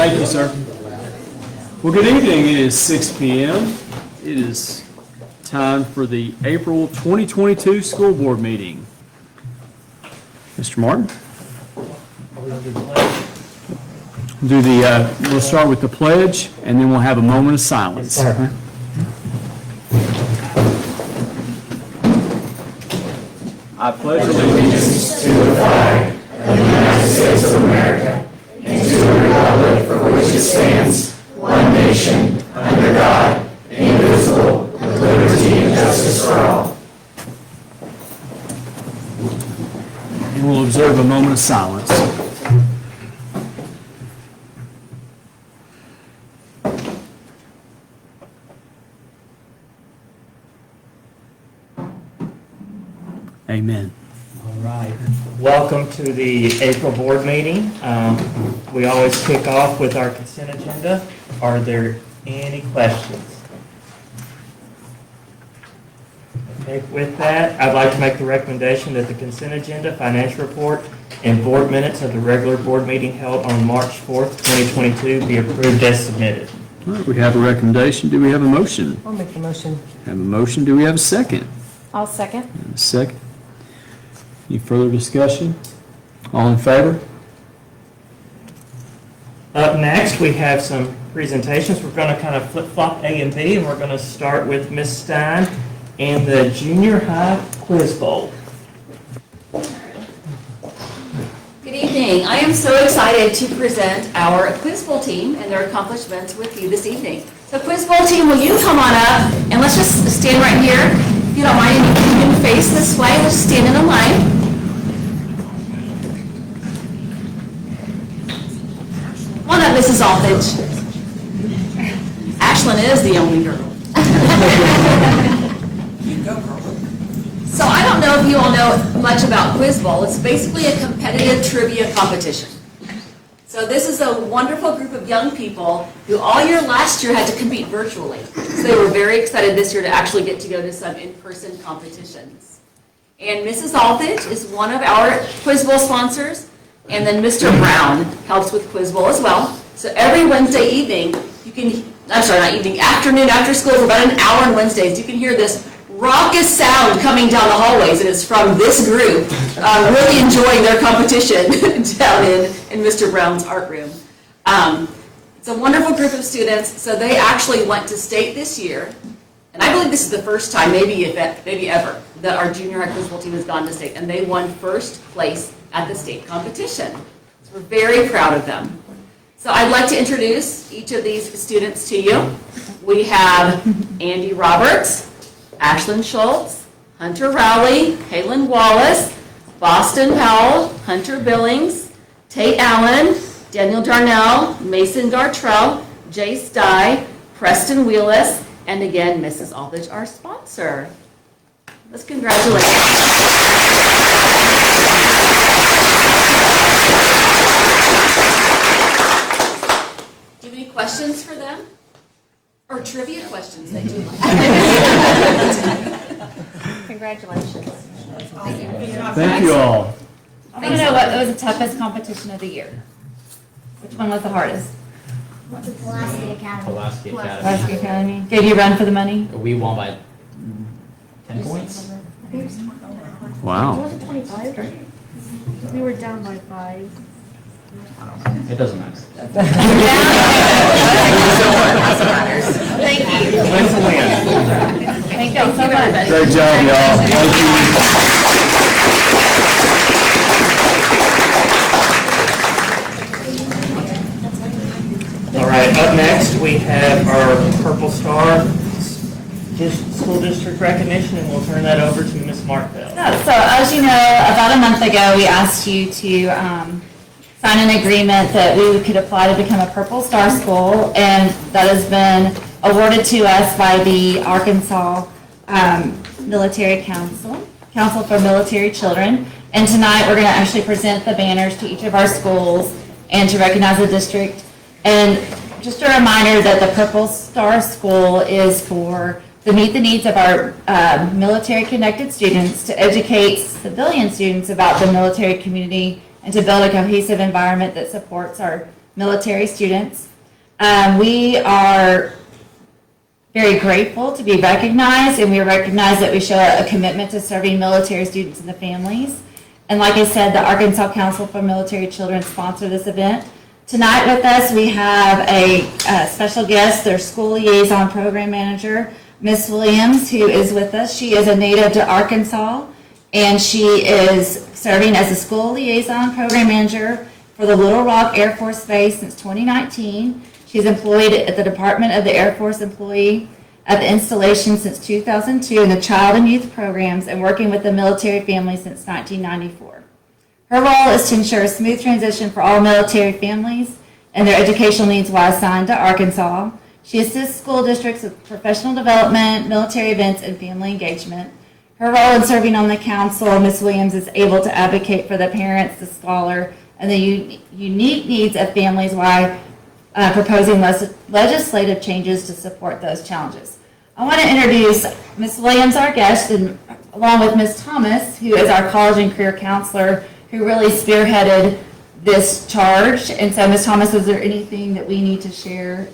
Thank you, sir. Well, good evening. It is 6 p.m. It is time for the April 2022 school board meeting. Mr. Martin? We'll start with the pledge, and then we'll have a moment of silence. Yes, I pledge allegiance to the flag of the United States of America and to the republic for which it stands, one nation, under God, indivisible, with liberty and justice for all. We'll observe a moment of silence. Amen. All right. Welcome to the April board meeting. We always kick off with our consent agenda. Are there any questions? Okay, with that, I'd like to make the recommendation that the consent agenda, financial report, and board minutes of the regular board meeting held on March 4th, 2022 be approved as submitted. All right, we have a recommendation. Do we have a motion? I'll make the motion. Have a motion. Do we have a second? I'll second. And a second. Any further discussion? All in favor? Up next, we have some presentations. We're going to kind of flip-flop A and B, and we're going to start with Ms. Stein and the Junior High Quiz Bowl. Good evening. I am so excited to present our Quiz Bowl team and their accomplishments with you this evening. So Quiz Bowl team, will you come on up and let's just stand right here. If you don't mind, you can face this way. Let's just stand in a line. Come on up, Mrs. Aldridge. Ashlyn is the only girl. So I don't know if you all know much about Quiz Bowl. It's basically a competitive trivia competition. So this is a wonderful group of young people who all year last year had to compete virtually. So they were very excited this year to actually get to go to some in-person competitions. And Mrs. Aldridge is one of our Quiz Bowl sponsors. And then Mr. Brown helps with Quiz Bowl as well. So every Wednesday evening, afternoon after school for about an hour on Wednesdays, you can hear this raucous sound coming down the hallways, and it's from this group really enjoying their competition down in Mr. Brown's art room. It's a wonderful group of students. So they actually went to state this year, and I believe this is the first time, maybe ever, that our junior high Quiz Bowl team has gone to state, and they won first place at the state competition. So we're very proud of them. So I'd like to introduce each of these students to you. We have Andy Roberts, Ashlyn Schultz, Hunter Rowley, Kaylin Wallace, Boston Powell, Hunter Billings, Tate Allen, Daniel Darnell, Mason Gartrell, Jace Dye, Preston Wheelis, and again, Mrs. Aldridge, our sponsor. Let's congratulate them. Do you have any questions for them? Or trivia questions they do like? Congratulations. Thank you all. I want to know what was the toughest competition of the year. Which one was the hardest? Pulaski Academy. Pulaski Academy. Gave you a run for the money? We won by 10 points. Wow. Was it 25? We were down by 5. It doesn't matter. Thank you. Wins a win. Thank you so much. Great job, y'all. Thank you. All right, up next, we have our Purple Star School District recognition, and we'll turn that over to Ms. Martville. So as you know, about a month ago, we asked you to sign an agreement that we could apply to become a Purple Star school, and that has been awarded to us by the Arkansas Military Council for Military Children. And tonight, we're going to actually present the banners to each of our schools and to recognize the district. And just a reminder that the Purple Star School is to meet the needs of our military-connected students, to educate civilian students about the military community, and to build a cohesive environment that supports our military students. We are very grateful to be recognized, and we recognize that we show a commitment to serving military students and the families. And like I said, the Arkansas Council for Military Children sponsored this event. Tonight with us, we have a special guest, their school liaison program manager, Miss Williams, who is with us. She is a native to Arkansas, and she is serving as a school liaison program manager for the Little Rock Air Force Base since 2019. She's employed at the Department of the Air Force Employee at the installation since 2002 in the Child and Youth Programs and working with the military family since 1994. Her role is to ensure a smooth transition for all military families and their educational needs while assigned to Arkansas. She assists school districts with professional development, military events, and family engagement. Her role in serving on the council, Ms. Williams is able to advocate for the parents, the scholar, and the unique needs of families while proposing legislative changes to support those challenges. I want to introduce Ms. Williams, our guest, and along with Ms. Thomas, who is our college and career counselor, who really spearheaded this charge. And so, Ms. Thomas, is there anything that we need to share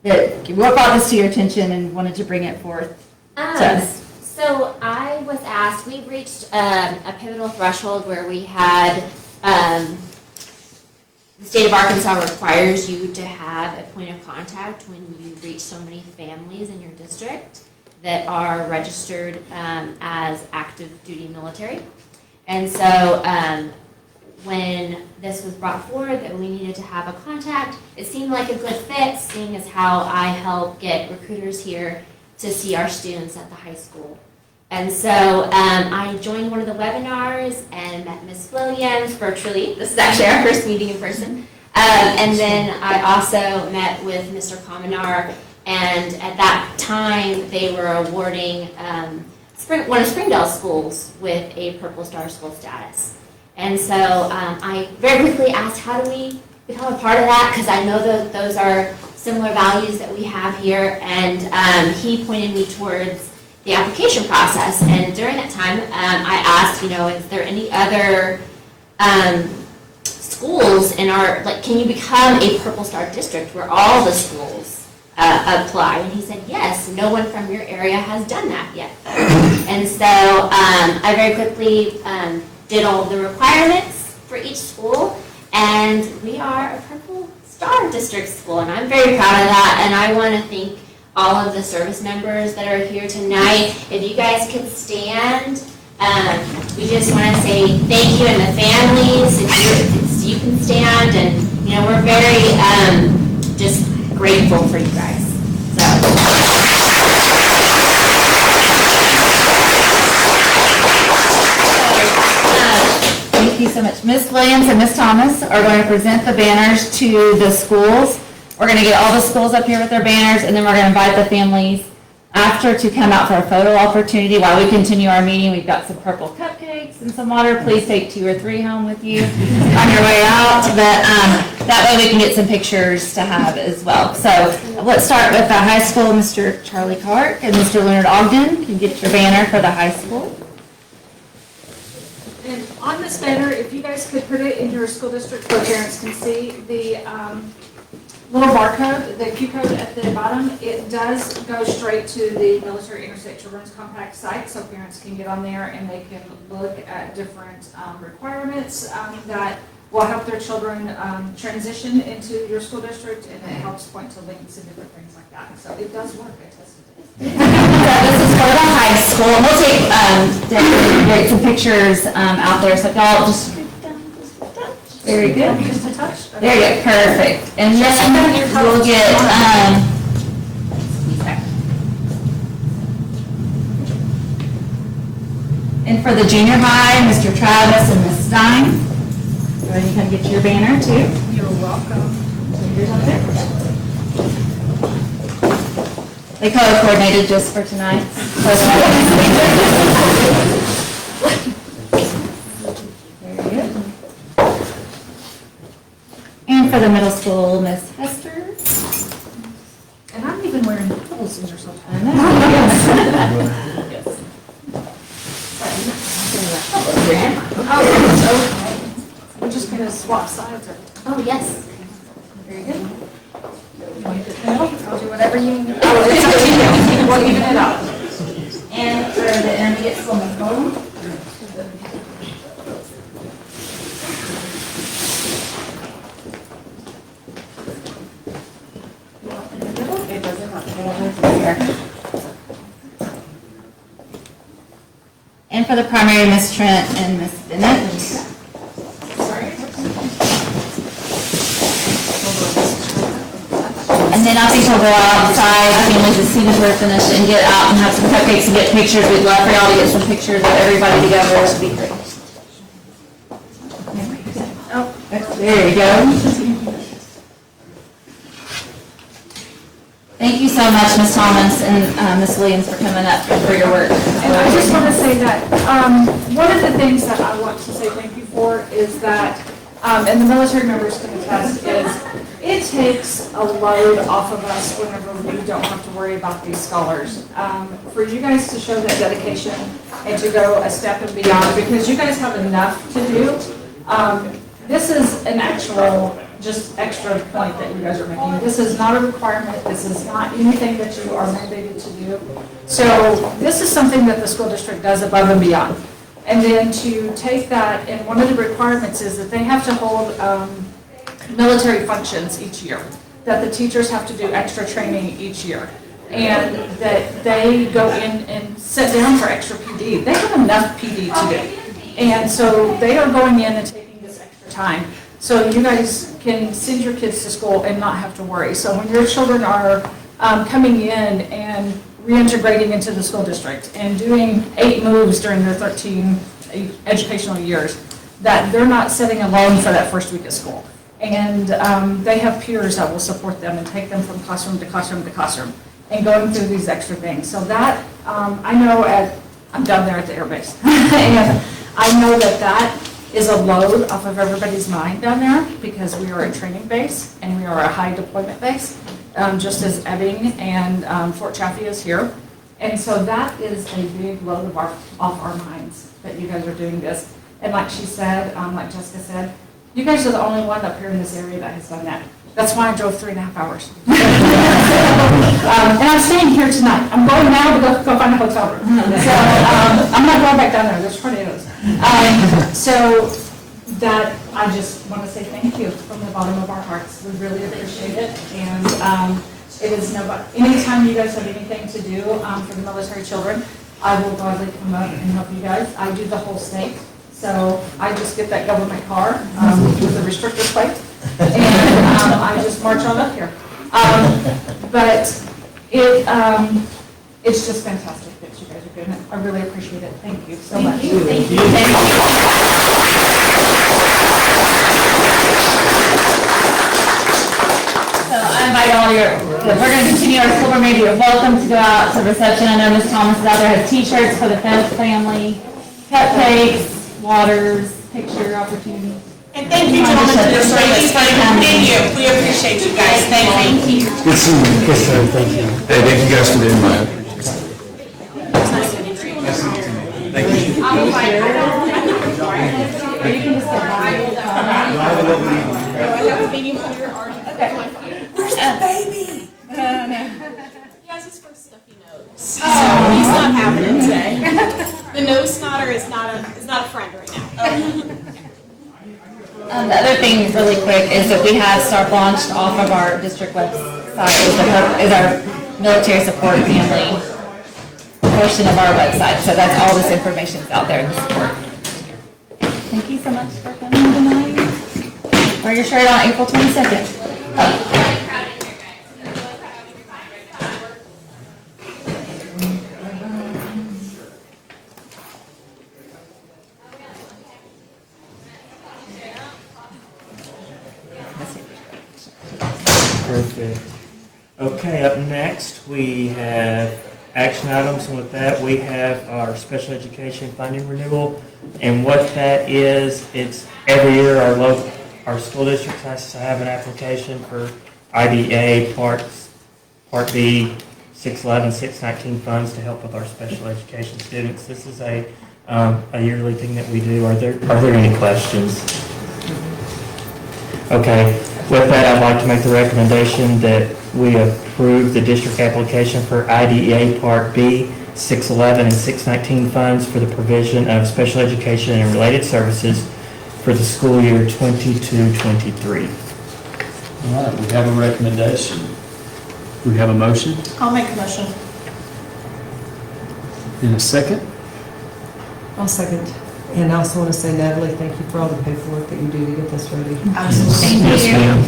that what brought this to your attention and wanted to bring it forth to us? So I was asked, we reached a pivotal threshold where we had, the state of Arkansas requires you to have a point of contact when you reach so many families in your district that are registered as active duty military. And so when this was brought forward that we needed to have a contact, it seemed like a good fit, seeing as how I help get recruiters here to see our students at the high school. And so I joined one of the webinars and met Ms. Williams virtually. This is actually our first meeting in person. And then I also met with Mr. Cominar, and at that time they were awarding one of Springdale's schools with a Purple Star School status. And so I very quickly asked, how do we become a part of that? Because I know that those are similar values that we have here. And he pointed me towards the application process. And during that time, I asked, is there any other schools in our, can you become a Purple Star district where all the schools apply? And he said, yes, no one from your area has done that yet. And so I very quickly did all the requirements for each school, and we are a Purple Star district school, and I'm very proud of that. And I want to thank all of the service members that are here tonight. If you guys could stand, we just want to say thank you, and the families, if you can stand, and we're very just grateful for you guys. Thank you so much. Ms. Williams and Ms. Thomas are going to present the banners to the schools. We're going to get all the schools up here with their banners, and then we're going to invite the families after to come out for a photo opportunity while we continue our meeting. We've got some purple cupcakes and some water. Please take 2 or 3 home with you on your way out. But that way we can get some pictures to have as well. So let's start with the high school. Mr. Charlie Clark and Mr. Leonard Ogden can get your banner for the high school. And on this banner, if you guys could put it in your school district where parents can see the little barcode, the Q code at the bottom, it does go straight to the Military Interstate Children's Compact site, so parents can get on there and they can look at different requirements that will help their children transition into your school district, and it helps point to links and different things like that. So it does work. I tested it. This is for the high school. We'll take some pictures out there, so y'all just very good. Just a touch. There you go, perfect. And then we'll get, and for the junior high, Mr. Travis and Ms. Stein. Go ahead and come get your banner too. You're welcome. Here's up there. They color coordinated just for tonight. Very good. And for the middle school, Miss Hester. And I'm even wearing clothes in there sometimes. I know. Oh, okay. I'm just gonna swap sides. Oh, yes. Very good. You want to do it? I'll do whatever you, oh, it's up to you. We'll even it out. And for the intermediate school, Ms. Golden. It doesn't have to go over here. And for the primary, Ms. Trent and Ms. Bennett. And then I think we'll go outside, families, as soon as we're finished, and get out and have some cupcakes and get pictures. We'd love for y'all to get some pictures of everybody together. It would be great. Oh, there you go. Thank you so much, Ms. Thomas and Ms. Williams, for coming up and for your work. And I just want to say that, one of the things that I want to say thank you for is that, and the military members can attest, is it takes a load off of us whenever we don't have to worry about these scholars. For you guys to show that dedication and to go a step and beyond, because you guys have enough to do. This is an actual, just extra point that you guys are making. This is not a requirement. This is not anything that you are mandated to do. So this is something that the school district does above and beyond. And then to take that, and one of the requirements is that they have to hold military functions each year, that the teachers have to do extra training each year, and that they go in and sit down for extra PD. They have enough PD to do. And so they are going in and taking this extra time. So you guys can send your kids to school and not have to worry. So when your children are coming in and reintegrating into the school district and doing 8 moves during their 13 educational years, that they're not sitting alone for that first week of school. And they have peers that will support them and take them from classroom to classroom to classroom and going through these extra things. So that, I know I'm down there at the air base, and I know that that is a load off of everybody's mind down there, because we are a training base and we are a high deployment base, just as Ebbing and Fort Chaffee is here. And so that is a big load off our minds that you guys are doing this. And like she said, like Jessica said, you guys are the only one up here in this area that has done that. That's why I drove 3.5 hours. And I'm staying here tonight. I'm going now to go find a hotel room. So I'm not going back down there. There's tornadoes. So that, I just want to say thank you from the bottom of our hearts. We really appreciate it. And it is anytime you guys have anything to do for the military children, I will gladly come up and help you guys. I do the whole state. So I just get that government car with the restrictor plate, and I just march on up here. But it's just fantastic that you guys are doing it. I really appreciate it. Thank you so much. Thank you. So I invite all we're going to continue our school board meeting. You're welcome to go out to reception. I know Ms. Thomas is out there, has t-shirts for the family, cupcakes, waters, picture opportunities. And thank you, gentlemen, for your service. Thank you. We appreciate you guys. Thank you. Good seeing you. Yes, sir. Thank you. Hey, thank you guys for the invite. Thank you. Where's the baby? He has his first stuffy nose. So he's not having it today. The nose snotter is not a friend right now. The other thing really quick is that we have start launched off of our district website is our military support family portion of our website. So that's all this information is out there in the support. Thank you so much for coming tonight. Wear your shirt on April 22nd. Perfect. Okay, up next, we have action items, and with that, we have our special education funding renewal. And what that is, it's every year our school district has to have an application for IDA Part B, 611, 619 funds to help with our special education students. This is a yearly thing that we do. Are there any questions? Okay. With that, I'd like to make the recommendation that we approve the district application for IDEA Part B, 611 and 619 funds for the provision of special education and related services for the school year 22-23. All right, we have a recommendation. We have a motion I'll make a motion. in a second. I'll second. And I also want to say, Natalie, thank you for all the paperwork that you do to get this ready. Thank Yes, you. ma'am.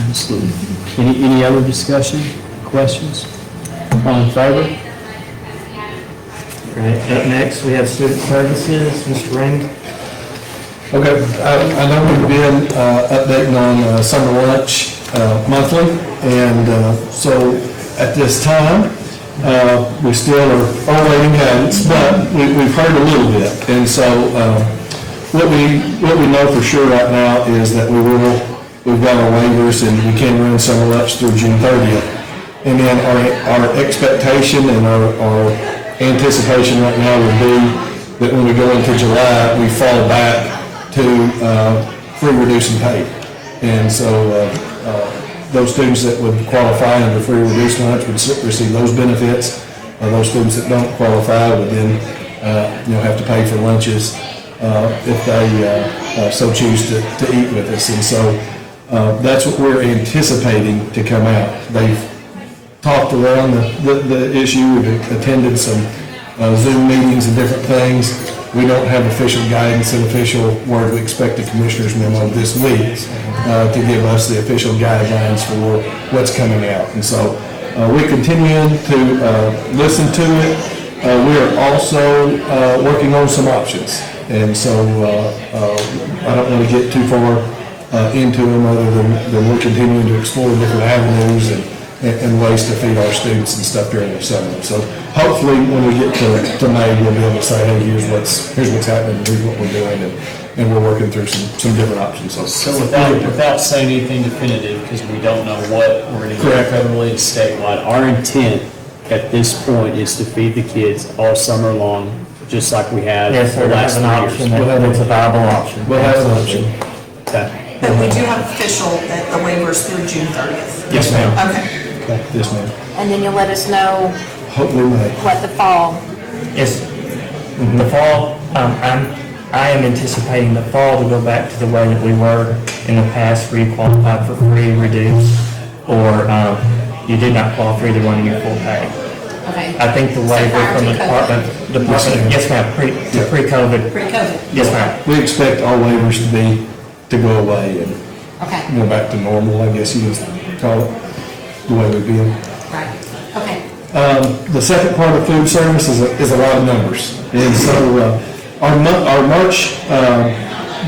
Absolutely. Any other discussion, questions? All in favor? Right, up next, we have student services, Mr. Rainey. Okay, I know we've been updating on summer lunch monthly, and so at this time, we still are awaiting guidance, but we've heard a little bit. And so what we know for sure right now is that we've got our waivers and we can run summer lunch through June 30th. And then our expectation and our anticipation right now would be that when we go into July, we fall back to free reduced and paid. And so those students that would qualify under free reduced lunch would receive those benefits. Those students that don't qualify would then have to pay for lunches if they so choose to eat with us. And so that's what we're anticipating to come out. They've talked around the issue. We've attended some Zoom meetings and different things. We don't have official guidance and official word. We expect the commissioner's memo this week to give us the official guidelines for what's coming out. And so we're continuing to listen to it. We are also working on some options. And so I don't want to get too far into them other than we're continuing to explore different avenues and ways to feed our students and stuff during the summer. So hopefully when we get to May, we'll be able to say, hey, here's what's happening, here's what we're doing, and we're working through some different options. So without saying anything definitive, because we don't know what we're going to get federally and statewide, our intent at this point is to feed the kids all summer long, just like we have Yes, the sir, last have an 3 years. option, that's a viable option. We'll have an option. Okay. But we do have official that the waiver's through June 30th. Yes, ma'am. Okay. Yes, ma'am. And then you'll let us know Hopefully May. what the fall. Yes, the fall, I am anticipating the fall to go back to the way that we were in the past, where you qualified for free, reduced, or you did not qualify for either one of your full pay. Okay. I think the waiver from the department, yes ma'am, pre-COVID. Pre-COVID. Yes ma'am. We expect all waivers to go away and Okay. go back to normal, I guess you would call it, the way we've been. Right. Okay. The second part of food service is a lot of numbers. And so our March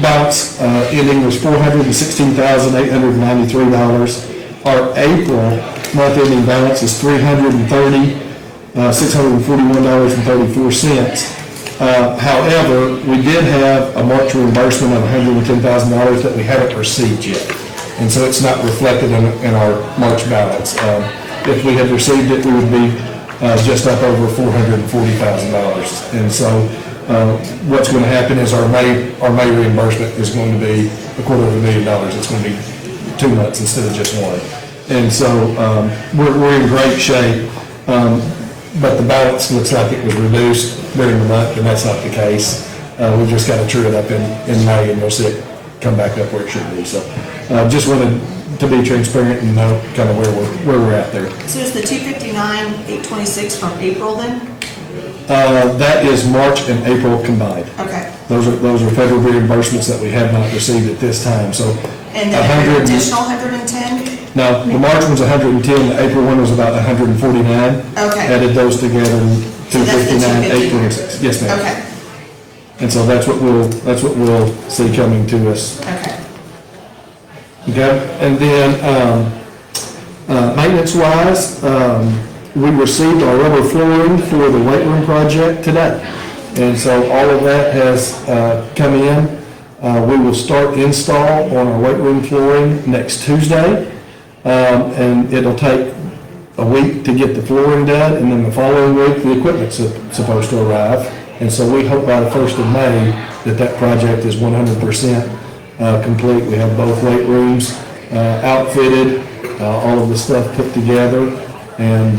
balance ending was $416,893. Our April month ending balance is $641.34. However, we did have a March reimbursement of $110,000 that we haven't received yet. And so it's not reflected in our March balance. If we had received it, we would be just up over $440,000. And so what's going to happen is our May reimbursement is going to be $250,000. It's going to be 2 months instead of just one. And so we're in great shape, but the balance looks like it was reduced during the month, and that's not the case. We've just got to true it up in May, and we'll see it come back up where it should be. So just wanted to be transparent and know kind of where we're at there. So is the 259,826 from April then? That is March and April combined. Okay. Those are federal reimbursements that we have not received at this time, so. And then an additional 110? No, the March one's 110, the April one was about 149. Okay. Added those together, So that's the 259,826. Yes, ma'am. Okay. And so that's what we'll see coming to us. Okay. Okay, and then, maintenance-wise, we received our rubber flooring for the weight room project today. And so all of that has come in. We will start install on our weight room flooring next Tuesday. And it'll take a week to get the flooring done, and then the following week, the equipment's supposed to arrive. And so we hope by the 1st of May that project is 100% complete. We have both weight rooms outfitted, all of the stuff put together, and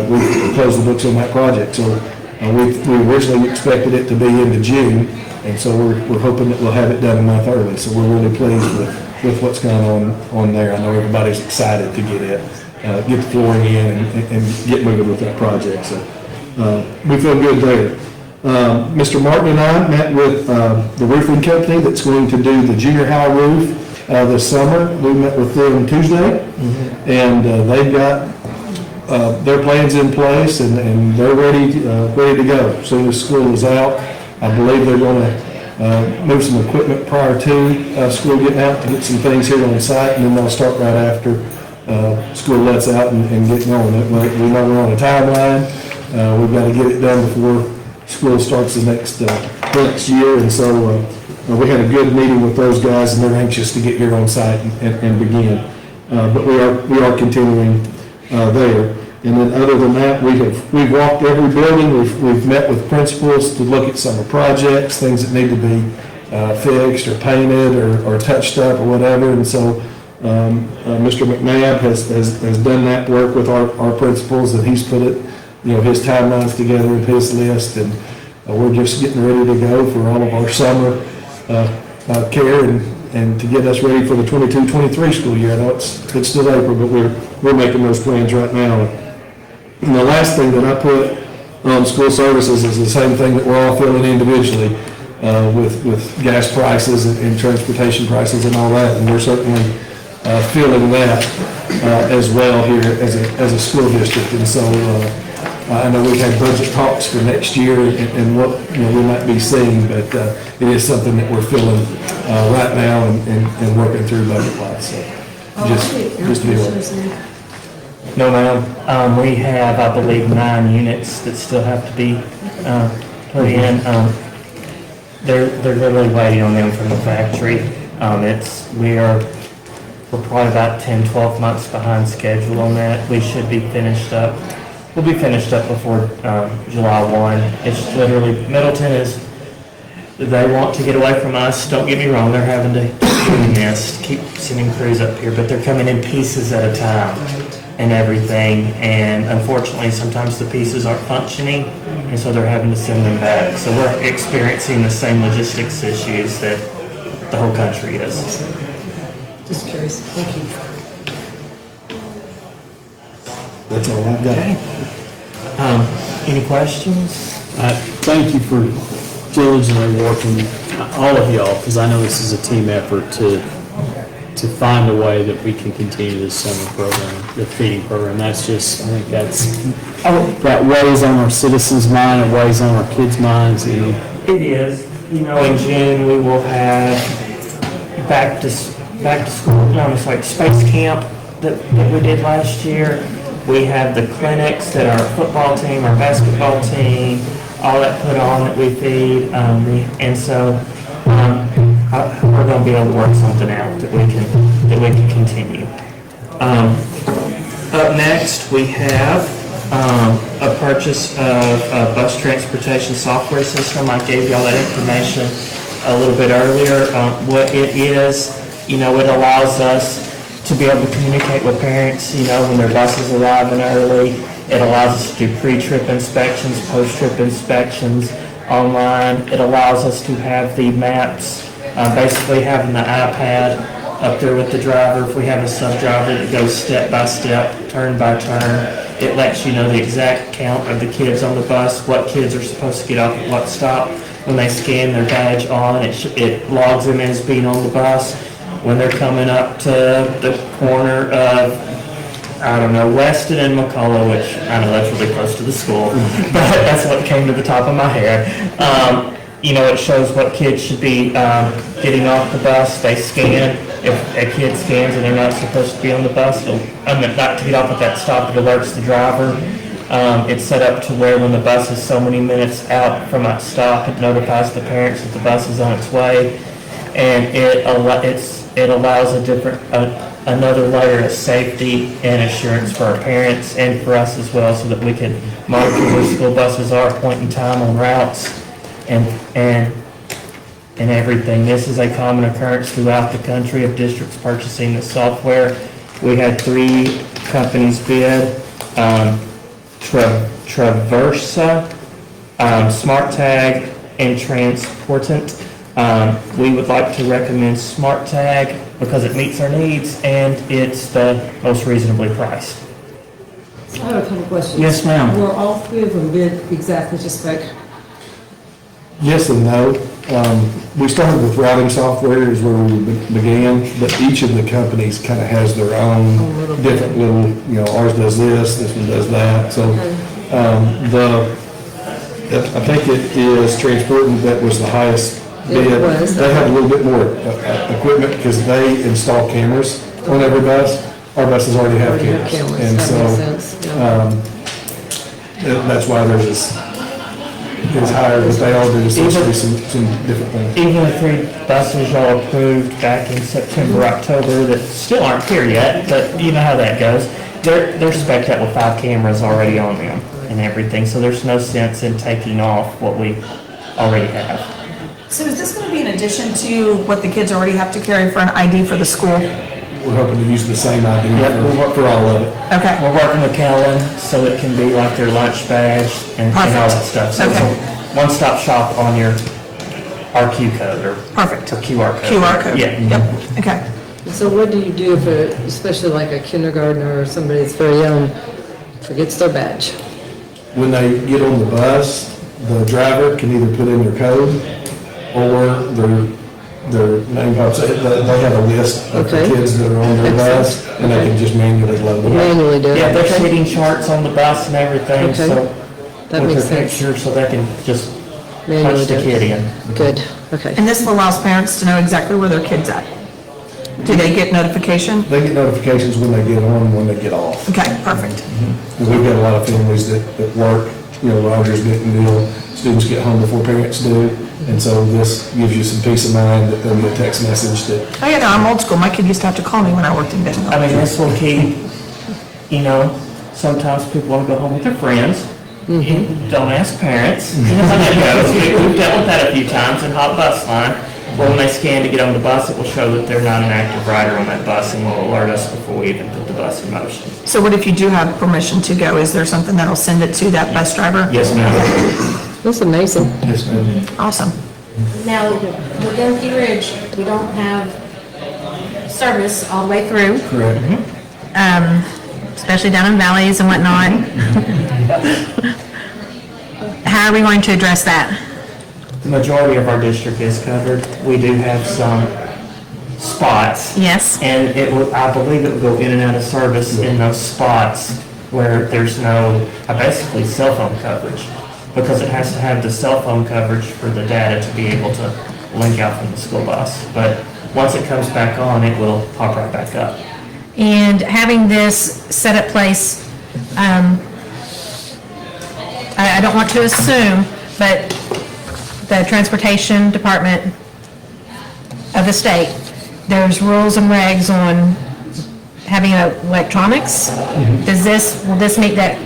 we closed the books on that project. So we originally expected it to be into June, and so we're hoping that we'll have it done a month early. So we're really pleased with what's going on there. I know everybody's excited to get the flooring in and get moving with that project. So we feel good there. Mr. Martin and I met with the roofing company that's going to do the junior high roof this summer. We met with them Tuesday, and they've got their plans in place, and they're ready to go. As soon as school is out, I believe they're going to move some equipment prior to school getting out to get some things here on site, and then they'll start right after school lets out and get going. We know we're on a timeline. We've got to get it done before school starts the next year, and so we had a good meeting with those guys, and they're anxious to get here on site and begin. But we are continuing there. And then other than that, we've walked every building. We've met with principals to look at summer projects, things that need to be fixed or painted or touched up or whatever. And so Mr. McNabb has done that work with our principals, and he's put it, his timelines together and his list, and we're just getting ready to go for all of our summer care and to get us ready for the 22-23 school year. I know it's still April, but we're making those plans right now. And the last thing that I put on school services is the same thing that we're all feeling individually with gas prices and transportation prices and all that, and we're certainly feeling that as well here as a school district. And so I know we've had budget talks for next year and what we might be seeing, but it is something that we're feeling right now and working through budget-wise. So just to be aware. No, ma'am. We have, I believe, 9 units that still have to be put in. They're literally waiting on them from the factory. We're probably about 10, 12 months behind schedule on that. We should be finished up. We'll be finished up before July 1. It's literally, they want to get away from us. Don't get me wrong, they're having to keep sending crews up here, but they're coming in pieces at a time and everything. And unfortunately, sometimes the pieces aren't functioning, and so they're having to send them back. So we're experiencing the same logistics issues that the whole country is. Just curious. Thank you. That's all I've got. Any questions? Thank you for diligently working, all of y'all, because I know this is a team effort to find a way that we can continue this summer program, the feeding program. That's just, I think that weighs on our citizens' mind, it weighs on our kids' minds. It is. In June, we will have back to school, it's like space camp that we did last year. We have the clinics that our football team, our basketball team, all that put on that we feed. And so we're going to be able to work something out that we can continue. Up next, we have a purchase of a bus transportation software system. I gave y'all that information a little bit earlier. What it is, it allows us to be able to communicate with parents, when their bus is arriving early. It allows us to do pre-trip inspections, post-trip inspections online. It allows us to have the maps, basically having the iPad up there with the driver. If we have a sub-driver that goes step by step, turn by turn, it lets you know the exact count of the kids on the bus, what kids are supposed to get off at what stop. When they scan their badge on, it logs them as being on the bus. When they're coming up to the corner of, Weston and McCullough, which I know that's really close to the school, but that's what came to the top of my head. It shows what kids should be getting off the bus. They scan. If a kid scans and they're not supposed to be on the bus, not to get off at that stop, it alerts the driver. It's set up to where when the bus is so many minutes out from that stop, it notifies the parents that the bus is on its way. And it allows another layer of safety and assurance for our parents and for us as well, so that we can monitor where school buses are at a point in time on routes and and everything. This is a common occurrence throughout the country of districts purchasing this software. We had 3 companies bid, Traversa, SmartTag, and Transportant. We would like to recommend SmartTag because it meets our needs and it's the most reasonably priced. I have a couple questions. Yes, ma'am. Were all 3 of them bid exactly to spec? Yes and no. We started with routing software is where we began, but each of the companies kind of has their own different little, ours does this one does that. So I think it is Transportant that was the highest bid. It was. They have a little bit more equipment because they install cameras on every bus. Our buses already have cameras. And That so makes sense, yeah. that's why theirs is higher, but they all do essentially some different things. Even the 3 buses y'all approved back in September, October that still aren't here yet, but you know how that goes. They're spec'd out with 5 cameras already on them and everything, so there's no sense in taking off what we already have. So is this going to be in addition to what the kids already have to carry for an ID for the school? We're hoping to use the same idea for all of it. Okay. We're working with Kellen, so it can be like their lunch badge and all that stuff. So it's a one-stop shop on your RQ code or Perfect. or QR code. QR code. Yeah. Yep, okay. So what do you do if, especially like a kindergartner or somebody that's very young, forgets their badge? When they get on the bus, the driver can either put in their code or their name pops. They have a list of the Okay. kids that are on their bus, and they can just manually load them. Manually do it? Yeah, there's Okay. seating charts on the bus and everything, Okay. so That with makes their sense. picture, so they can just Manually punch the do it. kid in. Good, okay. And this allows parents to know exactly where their kid's at? Do they get notification? They get notifications when they get on and when they get off. Okay, perfect. And we've got a lot of families that work, Rogers didn't deal, students get home before parents do, and so this gives you some peace of mind that they'll get a text message that, Oh, yeah, no, I'm old school. My kid used to have to call me when I worked in Denton. I mean, this will keep, sometimes people want to go home with their friends. Don't ask parents. You know how that goes. We've dealt with that a few times in Hot Bus Line. Well, when they scan to get on the bus, it will show that they're not an active rider on that bus and will alert us before we even put the bus in motion. So what if you do have permission to go? Is there something that'll send it to that bus driver? Yes, ma'am. That's amazing. yes, ma'am. Awesome. Now, with Empty Ridge, we don't have service all the way through. Correct. Especially down in valleys and whatnot. How are we going to address that? The majority of our district is covered. We do have some spots. Yes. And I believe it will go in and out of service in those spots where there's no, basically cell phone coverage. Because it has to have the cell phone coverage for the data to be able to link out from the school bus. But once it comes back on, it will pop right back up. And having this set at place, I don't want to assume, but the transportation department of the state, there's rules and regs on having electronics. Will this meet that?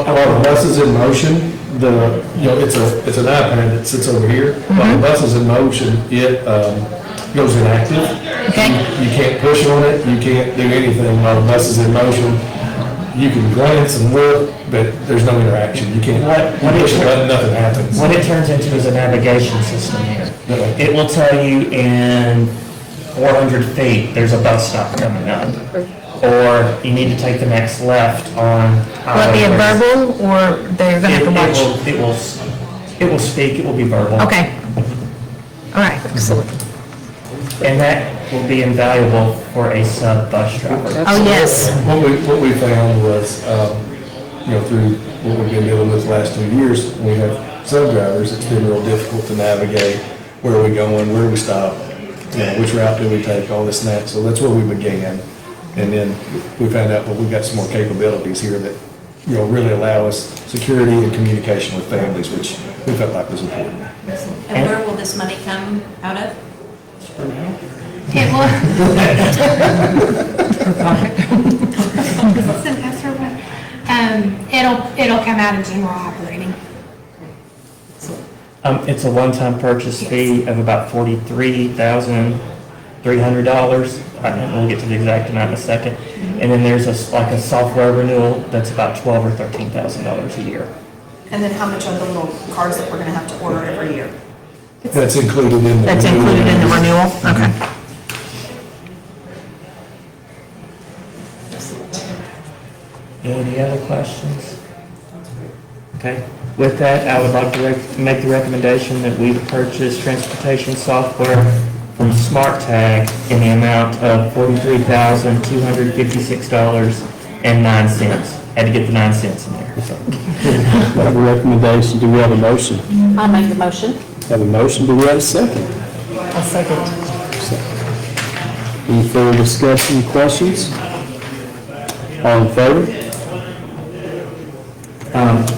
While the bus is in motion, it's an iPad that sits over here. While the bus is in motion, it goes inactive. Okay. You can't push on it, you can't do anything while the bus is in motion. You can glance and look, but there's no interaction. You can't push a button, nothing happens. What it turns into is a navigation system here. It will tell you in 400 feet, there's a bus stop coming up. Or you need to take the next left on. Will it be a verbal, or they're gonna have to watch? It will speak, it will be verbal. Okay. All right. Excellent. And that will be invaluable for a sub-bus driver. Oh, yes. What we found was, through what we've been dealing with the last 2 years, we have sub-drivers, it's been real difficult to navigate where are we going, where do we stop, which route do we take, all this and that. So that's where we began. And then we found out, we've got some more capabilities here that, really allow us security and communication with families, which we felt like was important. And where will this money come out of? It will. It'll come out of general operating. It's a one-time purchase fee of about $43,300. And we'll get to the exact amount in a second. And then there's like a software renewal that's about $12,000 or $13,000 a year. And then how much are the little cards that we're gonna have to order every year? That's included in the. That's included in the renewal? Okay. Any other questions? Okay, with that, I would like to make the recommendation that we purchase transportation software from SmartTag in the amount of $43,256.09. Had to get the 9 cents in there, so. Have a recommendation, do we have a motion? I'll make the motion. Have a motion, do we have a second? I'll second. Any further discussion, questions? All in favor?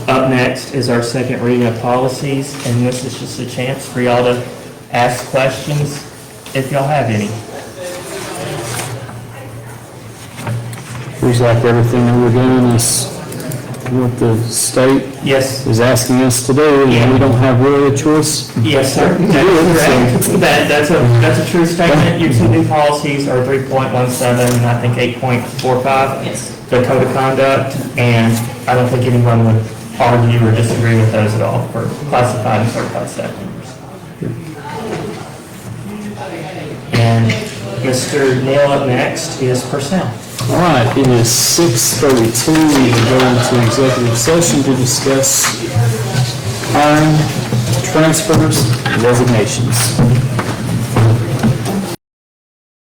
Up next is our second reading of policies, and this is just a chance for y'all to ask questions if y'all have any. Seems like everything that we're doing is what the state Yes, is asking us to do, and we don't have really a choice. yes, sir. That is correct. That's a true statement. Your two new policies are 3.17 and I think 8.45. Yes. The code of conduct, and I don't think anyone would argue or disagree with those at all for classified and certified staff members. And Mr. Neal up next is personnel. All right, it is 6:32, we will go into executive session to discuss hiring, transfers, resignations.